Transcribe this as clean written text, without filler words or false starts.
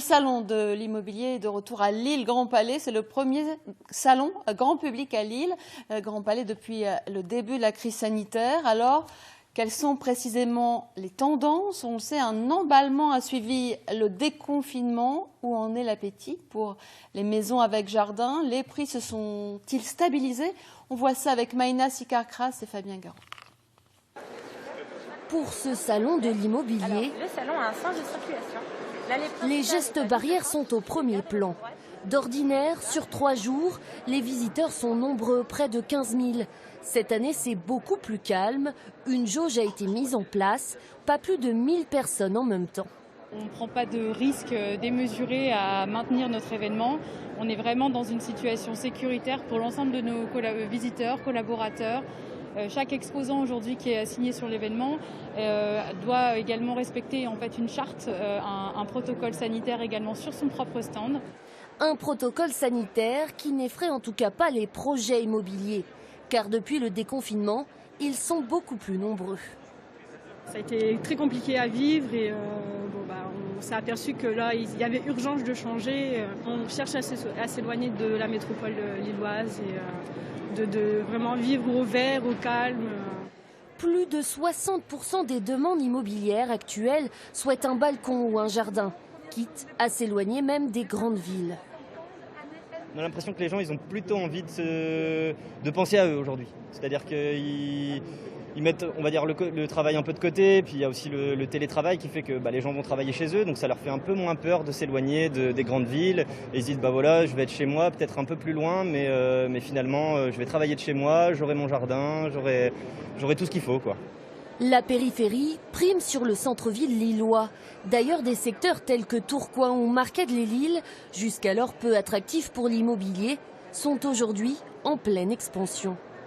salon de l'immobilier est de retour à Lille Grand Palais. C'est le premier salon grand public à Lille, Grand Palais depuis le début de la crise sanitaire. Alors, quelles sont précisément les tendances? On le sait, un emballement a suivi le déconfinement. Où en est l'appétit pour les maisons avec jardin? Les prix se sont-ils stabilisés? On voit ça avec Maïna Sikarkras et Fabien Garot. Pour ce salon de l'immobilier, le salon a un sens de circulation. Là, les gestes barrières sont au premier plan. D'ordinaire, sur 3 jours, les visiteurs sont nombreux, près de 15 000. Cette année, c'est beaucoup plus calme. Une jauge a été mise en place, pas plus de 1000 personnes en même temps. On ne prend pas de risque démesuré à maintenir notre événement. On est vraiment dans une situation sécuritaire pour l'ensemble de nos visiteurs, collaborateurs. Chaque exposant aujourd'hui qui est assigné sur l'événement doit également respecter en fait une charte, un protocole sanitaire également sur son propre stand. Un protocole sanitaire qui n'effraie en tout cas pas les projets immobiliers, car depuis le déconfinement, ils sont beaucoup plus nombreux. Ça a été très compliqué à vivre et on s'est aperçu que là, il y avait urgence de changer. On cherche à s'éloigner de la métropole lilloise et de vraiment vivre au vert, au calme. Plus de 60% des demandes immobilières actuelles souhaitent un balcon ou un jardin, quitte à s'éloigner même des grandes villes. On a l'impression que les gens ils ont plutôt envie de penser à eux aujourd'hui. C'est-à-dire qu'ils mettent, on va dire, le travail un peu de côté, puis il y a aussi le télétravail qui fait que les gens vont travailler chez eux, donc ça leur fait un peu moins peur de s'éloigner des grandes villes. Et ils se disent, voilà, je vais être chez moi, peut-être un peu plus loin, mais finalement, je vais travailler de chez moi, j'aurai mon jardin, j'aurai tout ce qu'il faut, quoi. La périphérie prime sur le centre-ville lillois. D'ailleurs, des secteurs tels que Tourcoing ou Marcadet-les-Lilles, jusqu'alors peu attractifs pour l'immobilier, sont aujourd'hui en pleine expansion.